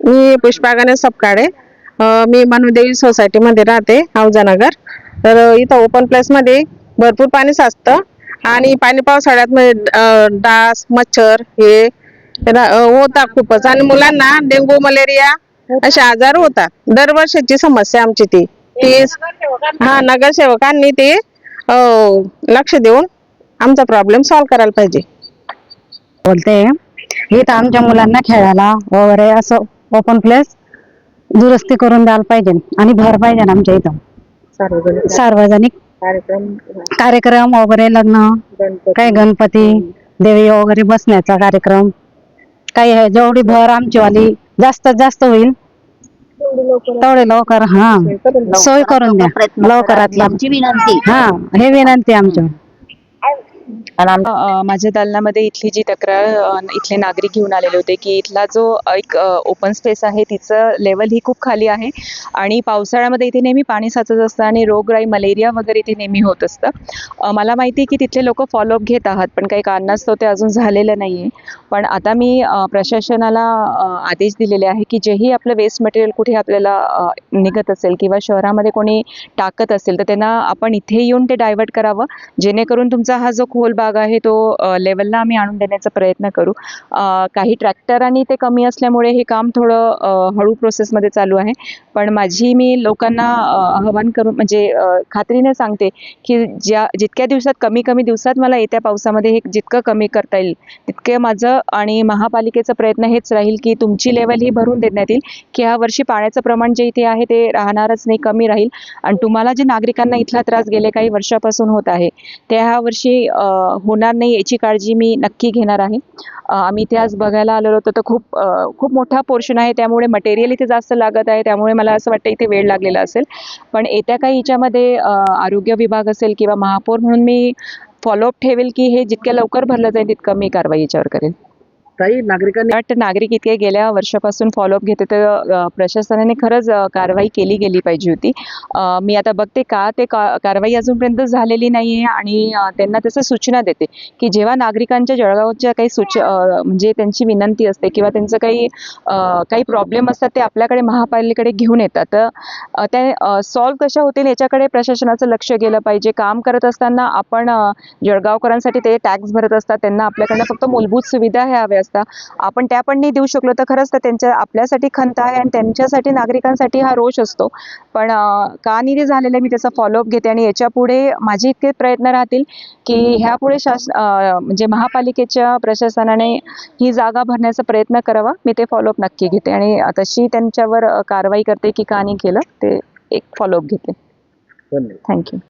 मी पुष्पा गणेश सपकाळे. मी मनुदेवी सोसायटीमध्ये राहते, औजानगर. तर इथं ओपन प्लेसमध्ये भरपूर पाणी साचतं आणि पाणी पावसाळ्यात डास मच्छर हे होतात खूपच, आणि मुलांना डेंगू मलेरिया असे आजार होतात. दरवर्षीची समस्या आमची ती नगरसेवकांनी ते लक्ष देऊन आमचा प्रॉब्लेम सॉल्व्ह करायला पाहिजे. बोलते इथं आमच्या मुलांना खेळायला वगैरे असं ओपन प्लेस दुरुस्ती करून द्यायला पाहिजे आणि भर पाहिजे आमच्या इथं सार्वजनिक कार्यक्रम वगैरे, लग्न, काही गणपती देवी वगैरे बसण्याचा कार्यक्रम, काही जेवढी भर आमची वाली जास्तीत जास्त होईल तेवढे लवकर सोय करून द्या लवकरात विनंती. हे विनंती आमच्या. माझ्या दालनामध्ये इथली जी तक्रार इथले नागरिक घेऊन आलेले होते की इथला जो एक ओपन स्पेस आहे तिचं लेवल ही खूप खाली आहे आणि पावसाळ्यामध्ये इथे नेहमी पाणी साचत असतं आणि रोगराई मलेरिया वगैरे इथे नेहमी होत असतं. मला माहिती आहे की तिथले लोक फॉलोअप घेत आहात, पण काही कारणास्तव ते अजून झालेलं नाही आहे. पण आता मी प्रशासनाला आदेश दिलेले आहे की जेही आपलं वेस्ट मटेरियल कुठे आपल्याला निघत असेल किंवा शहरामध्ये कोणी टाकत असेल तर त्यांना आपण इथे येऊन ते डायव्हर्ट करावं, जेणेकरून तुमचा हा जो खोल भाग आहे तो लेवलला आम्ही आणून देण्याचा प्रयत्न करू. काही ट्रॅक्टरांनी ते कमी असल्यामुळे हे काम थोडं हळू प्रोसेसमध्ये चालू आहे. पण मी लोकांना आवाहन करून म्हणजे खात्रीने सांगते की जितक्या दिवसात कमी दिवसात मला येत्या पावसामध्ये हे जितकं कमी करता येईल तितके माझं आणि महापालिकेचा प्रयत्न हेच राहील की तुमची लेवल ही भरून देण्यात येईल, की ह्या वर्षी पाण्याचं प्रमाण जे इथे आहे ते राहणारच नाही, कमी राहील. आणि तुम्हाला जे नागरिकांना इथला त्रास गेले काही वर्षापासून होत आहे ते ह्या वर्षी होणार नाही याची काळजी मी नक्की घेणार आहे. आम्ही इथे आज बघायला आलेलो होतो तर खूप मोठा पोर्शन आहे, त्यामुळे मटेरियल इथे जास्त लागत आहे, त्यामुळे मला असं वाटतं इथे वेळ लागलेला असेल. पण येत्या काही याच्यामध्ये आरोग्य विभाग असेल किंवा महापौर म्हणून मी फॉलोअप ठेवेल की हे जितक्या लवकर भरलं जाईल तितकं मी कारवाई याच्यावर करेल. काही नागरिकांनी नागरिक इतके गेल्या वर्षापासून फॉलोअप घेते तर प्रशासनाने खरंच कारवाई केली गेली पाहिजे होती. मी आता बघते का ते कारवाई अजूनपर्यंत झालेली नाही आहे आणि त्यांना तसं सूचना देते की जेव्हा नागरिकांच्या जळगावच्या काही म्हणजे त्यांची विनंती असते किंवा त्यांचं काही प्रॉब्लेम असतात ते आपल्याकडे महापालिकेकडे घेऊन येतात, तर ते सॉल्व्ह कशा होतील याच्याकडे प्रशासनाचं लक्ष गेलं पाहिजे. काम करत असताना आपण जळगावकरांसाठी ते टॅक्स भरत असतात, त्यांना आपल्याकडनं फक्त मूलभूत सुविधा ह्या हव्या असतात. आपण त्या पण नाही देऊ शकलो तर खरंच तर आपल्यासाठी खंत आहे आणि त्यांच्यासाठी नागरिकांसाठी हा रोष असतो. पण का नाही झालेलं मी त्याचा फॉलोअप घेते आणि याच्या पुढे माझे इतके प्रयत्न राहतील की ह्यापुढे म्हणजे महापालिकेच्या प्रशासनाने ही जागा भरण्याचा प्रयत्न करावा. मी ते फॉलोअप नक्की घेते आणि तशी त्यांच्यावर कारवाई करते की का नाही केलं ते एक फॉलोअप घेते. धन्यवाद. थँक्यू.